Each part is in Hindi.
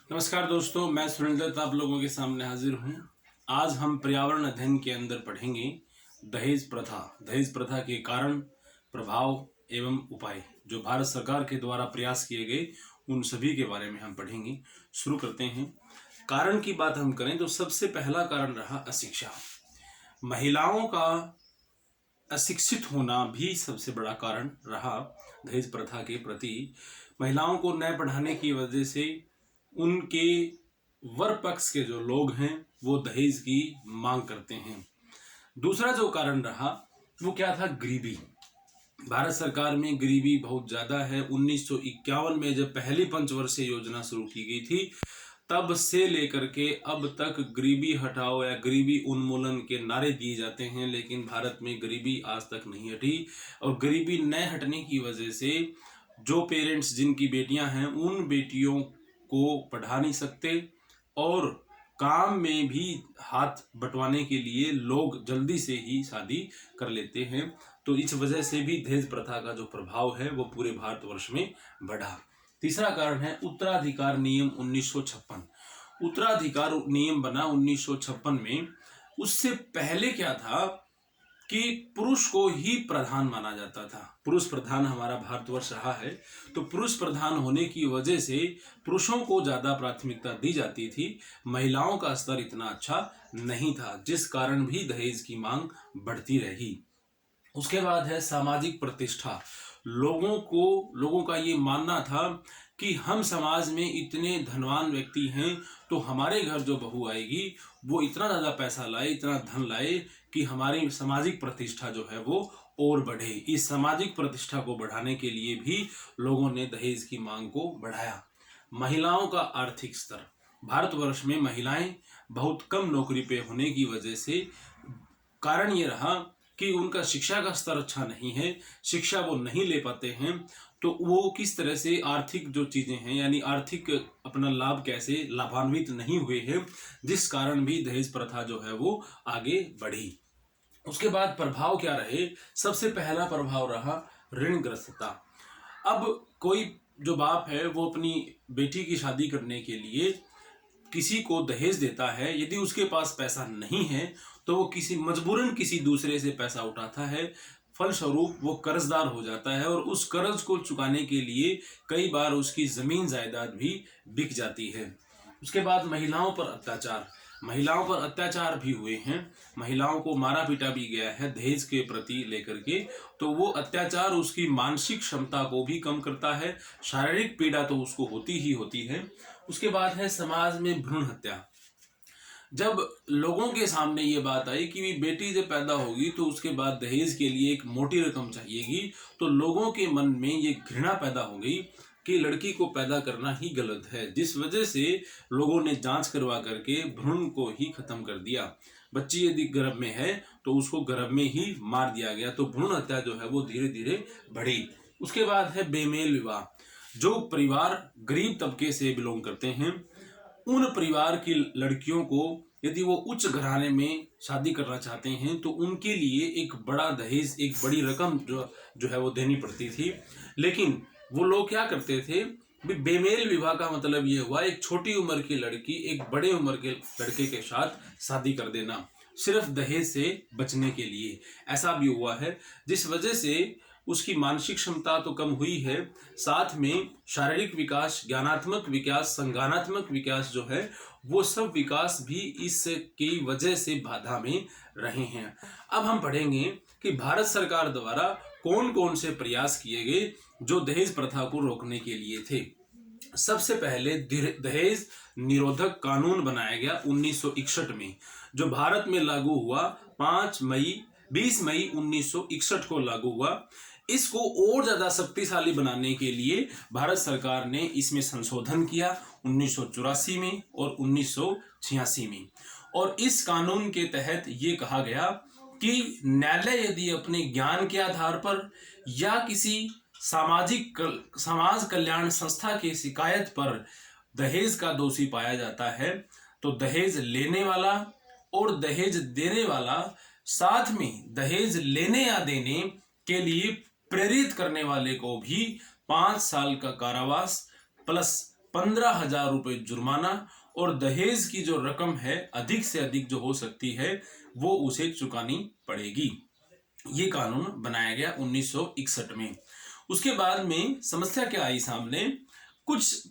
नमस्कार दोस्तों, मैं सुरेंद्र दत्त आप लोगों के सामने हाजिर हूँ। आज हम पर्यावरण अध्ययन के अंदर पढ़ेंगे दहेज प्रथा। दहेज प्रथा के कारण, प्रभाव एवं उपाय जो भारत सरकार के द्वारा प्रयास किए गए उन सभी के बारे में हम पढ़ेंगे। शुरू करते हैं। कारण की बात हम करें तो सबसे पहला कारण रहा अशिक्षा। महिलाओं का अशिक्षित होना भी सबसे बड़ा कारण रहा दहेज प्रथा के प्रति। महिलाओं को न पढ़ाने की वजह से उनके वर पक्ष के जो लोग हैं वो दहेज की मांग करते हैं। दूसरा जो कारण रहा वो क्या था? गरीबी। भारत सरकार में गरीबी बहुत ज़्यादा है। 1951 में जब पहली पंचवर्षीय योजना शुरू की गई थी तब से लेकर के अब तक गरीबी हटाओ या गरीबी उन्मूलन के नारे दिए जाते हैं, लेकिन भारत में गरीबी आज तक नहीं हटी। और गरीबी न हटने की वजह से जो पेरेंट्स जिनकी बेटियां हैं उन बेटियों को पढ़ा नहीं सकते और काम में भी हाथ बंटवाने के लिए लोग जल्दी से ही शादी कर लेते हैं। तो इस वजह से भी दहेज प्रथा का जो प्रभाव है वो पूरे भारतवर्ष में बढ़ा। तीसरा कारण है उत्तराधिकार नियम 1956। उत्तराधिकार नियम बना 1956 में। उससे पहले क्या था कि पुरुष को ही प्रधान माना जाता था। पुरुष प्रधान हमारा भारतवर्ष रहा है, तो पुरुष प्रधान होने की वजह से पुरुषों को ज़्यादा प्राथमिकता दी जाती थी। महिलाओं का स्तर इतना अच्छा नहीं था, जिस कारण भी दहेज की मांग बढ़ती रही। उसके बाद है सामाजिक प्रतिष्ठा। लोगों का ये मानना था कि हम समाज में इतने धनवान व्यक्ति हैं तो हमारे घर जो बहू आएगी वो इतना ज़्यादा पैसा लाए, इतना धन लाए कि हमारी सामाजिक प्रतिष्ठा जो है वो और बढ़े। इस सामाजिक प्रतिष्ठा को बढ़ाने के लिए भी लोगों ने दहेज की मांग को बढ़ाया। महिलाओं का आर्थिक स्तर। भारतवर्ष में महिलाएं बहुत कम नौकरी पे होने की वजह से कारण ये रहा कि उनका शिक्षा का स्तर अच्छा नहीं है, शिक्षा वो नहीं ले पाते हैं, तो वो किस तरह से आर्थिक जो चीज़ें हैं यानी आर्थिक अपना लाभ कैसे लाभान्वित नहीं हुए हैं, जिस कारण भी दहेज प्रथा जो है वो आगे बढ़ी। उसके बाद प्रभाव क्या रहे? सबसे पहला प्रभाव रहा ऋणग्रस्तता। अब कोई जो बाप है वो अपनी बेटी की शादी करने के लिए किसी को दहेज देता है, यदि उसके पास पैसा नहीं है तो वो मजबूरन किसी दूसरे से पैसा उठाता है। फलस्वरूप वो कर्जदार हो जाता है और उस कर्ज को चुकाने के लिए कई बार उसकी ज़मीन जायदाद भी बिक जाती है। उसके बाद महिलाओं पर अत्याचार। महिलाओं पर अत्याचार भी हुए हैं, महिलाओं को मारा पीटा भी गया है दहेज के प्रति लेकर के। तो वो अत्याचार उसकी मानसिक क्षमता को भी कम करता है, शारीरिक पीड़ा तो उसको होती ही होती है। उसके बाद है समाज में भ्रूण हत्या। जब लोगों के सामने ये बात आई कि बेटी जब पैदा होगी तो उसके बाद दहेज के लिए एक मोटी रकम चाहिएगी, तो लोगों के मन में ये घृणा पैदा हो गई कि लड़की को पैदा करना ही गलत है, जिस वजह से लोगों ने जांच करवा करके भ्रूण को ही खत्म कर दिया। बच्ची यदि गर्भ में है तो उसको गर्भ में ही मार दिया गया। तो भ्रूण हत्या जो है वो धीरे धीरे बढ़ी। उसके बाद है बेमेल विवाह। जो परिवार गरीब तबके से बिलोंग करते हैं उन परिवार की लड़कियों को यदि वो उच्च घराने में शादी करना चाहते हैं तो उनके लिए एक बड़ा दहेज, एक बड़ी रकम जो है वो देनी पड़ती थी। लेकिन वो लोग क्या करते थे? बेमेल विवाह का मतलब ये हुआ एक छोटी उम्र की लड़की एक बड़े उम्र के लड़के के साथ शादी कर देना, सिर्फ दहेज से बचने के लिए। ऐसा भी हुआ है, जिस वजह से उसकी मानसिक क्षमता तो कम हुई है, साथ में शारीरिक विकास, ज्ञानात्मक विकास, संज्ञानात्मक विकास जो है वो सब विकास भी इसकी वजह से बाधा में रहे हैं। अब हम पढ़ेंगे कि भारत सरकार द्वारा कौन कौन से प्रयास किए गए जो दहेज प्रथा को रोकने के लिए थे। सबसे पहले दहेज निरोधक कानून बनाया गया 1961 में, जो भारत में लागू हुआ 20 मई 1961 को लागू हुआ। इसको और ज़्यादा शक्तिशाली बनाने के लिए भारत सरकार ने इसमें संशोधन किया 1984 में और 1986 में। और इस कानून के तहत ये कहा गया कि न्यायालय यदि अपने ज्ञान के आधार पर या किसी समाज कल्याण संस्था की शिकायत पर दहेज का दोषी पाया जाता है तो दहेज लेने वाला और दहेज देने वाला, साथ में दहेज लेने या देने के लिए प्रेरित करने वाले को भी 5 साल का कारावास प्लस 15,000 रुपये जुर्माना और दहेज की जो रकम है अधिक से अधिक जो हो सकती है वो उसे चुकानी पड़ेगी। ये कानून बनाया गया 1961 में। उसके बाद में समस्या क्या आई सामने, कुछ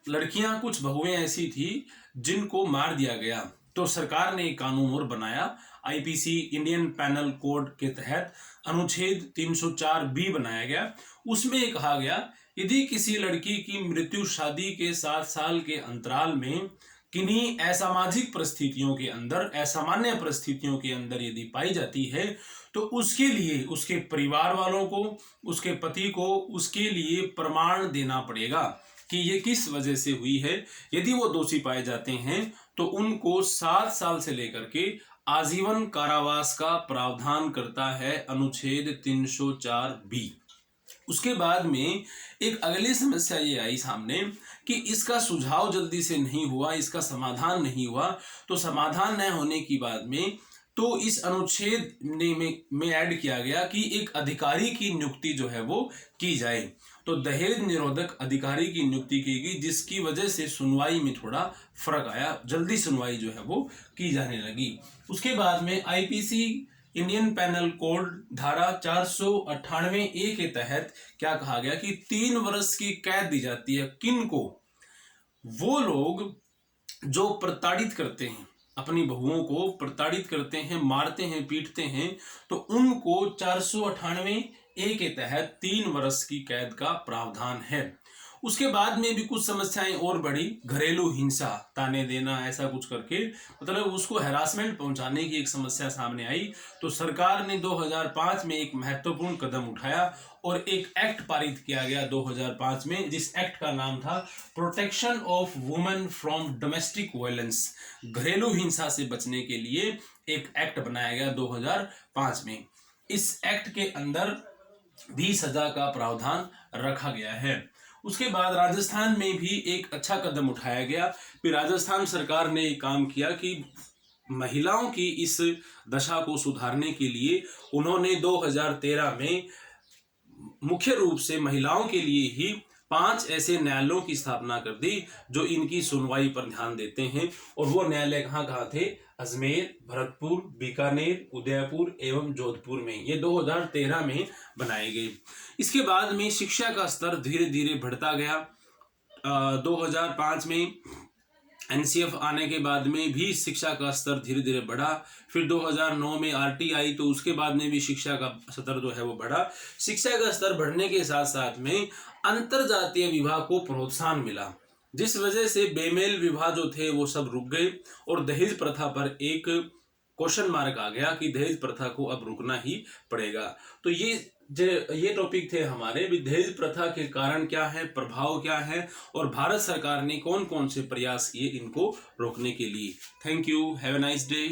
लड़कियां, कुछ बहुएं ऐसी थी जिनको मार दिया गया, तो सरकार ने एक कानून और बनाया, आईपीसी इंडियन पैनल कोड के तहत अनुच्छेद 304 बी बनाया गया। उसमें कहा गया यदि किसी लड़की की मृत्यु शादी के 7 साल के अंतराल में किन्हीं असामाजिक परिस्थितियों के अंदर, असामान्य परिस्थितियों के अंदर यदि पाई जाती है तो उसके लिए उसके परिवार वालों को, उसके पति को उसके लिए प्रमाण देना पड़ेगा कि ये किस वजह से हुई है। यदि वो दोषी पाए जाते हैं तो उनको 7 साल से लेकर के आजीवन कारावास का प्रावधान करता है अनुच्छेद 304 बी। उसके बाद में एक अगली समस्या ये आई सामने कि इसका सुझाव जल्दी से नहीं हुआ, इसका समाधान नहीं हुआ। तो समाधान न होने की बाद में तो इस अनुच्छेद में ऐड किया गया कि एक अधिकारी की नियुक्ति जो है वो की जाए। तो दहेज निरोधक अधिकारी की नियुक्ति की गई, जिसकी वजह से सुनवाई में थोड़ा फर्क आया, जल्दी सुनवाई जो है वो की जाने लगी। उसके बाद में आईपीसी इंडियन पैनल कोड धारा 498 ए के तहत क्या कहा गया कि 3 वर्ष की कैद दी जाती है। किनको? वो लोग जो प्रताड़ित करते हैं, अपनी बहुओं को प्रताड़ित करते हैं, मारते हैं, पीटते हैं, तो उनको 498 ए के तहत 3 वर्ष की कैद का प्रावधान है। उसके बाद में भी कुछ समस्याएं और बढ़ी, घरेलू हिंसा, ताने देना, ऐसा कुछ करके मतलब उसको हैरासमेंट पहुंचाने की एक समस्या सामने आई। तो सरकार ने 2005 में एक महत्वपूर्ण कदम उठाया और एक एक्ट पारित किया गया 2005 में, जिस एक्ट का नाम था protection of women from domestic violence. घरेलू हिंसा से बचने के लिए एक एक्ट बनाया गया 2005 में। इस एक्ट के अंदर भी सजा का प्रावधान रखा गया है। उसके बाद राजस्थान में भी एक अच्छा कदम उठाया गया। फिर राजस्थान सरकार ने एक काम किया कि महिलाओं की इस दशा को सुधारने के लिए उन्होंने 2013 में मुख्य रूप से महिलाओं के लिए ही 5 ऐसे न्यायालयों की स्थापना कर दी जो इनकी सुनवाई पर ध्यान देते हैं। और वो न्यायालय कहाँ थे? अजमेर, भरतपुर, बीकानेर, उदयपुर एवं जोधपुर में। ये 2013 में बनाए गए। इसके बाद में शिक्षा का स्तर धीरे धीरे बढ़ता गया। 2005 में एनसीएफ आने के बाद में भी शिक्षा का स्तर धीरे धीरे बढ़ा। फिर 2009 में आरटी आई, तो उसके बाद में भी शिक्षा का स्तर जो है वो बढ़ा। शिक्षा का स्तर बढ़ने के साथ साथ में अंतरजातीय विवाह को प्रोत्साहन मिला, जिस वजह से बेमेल विवाह जो थे वो सब रुक गए और दहेज प्रथा पर एक क्वेश्चन मार्क आ गया कि दहेज प्रथा को अब रुकना ही पड़ेगा। तो ये टॉपिक थे हमारे। दहेज प्रथा के कारण क्या है, प्रभाव क्या है और भारत सरकार ने कौन कौन से प्रयास किए इनको रोकने के लिए। Thank you, have a nice day.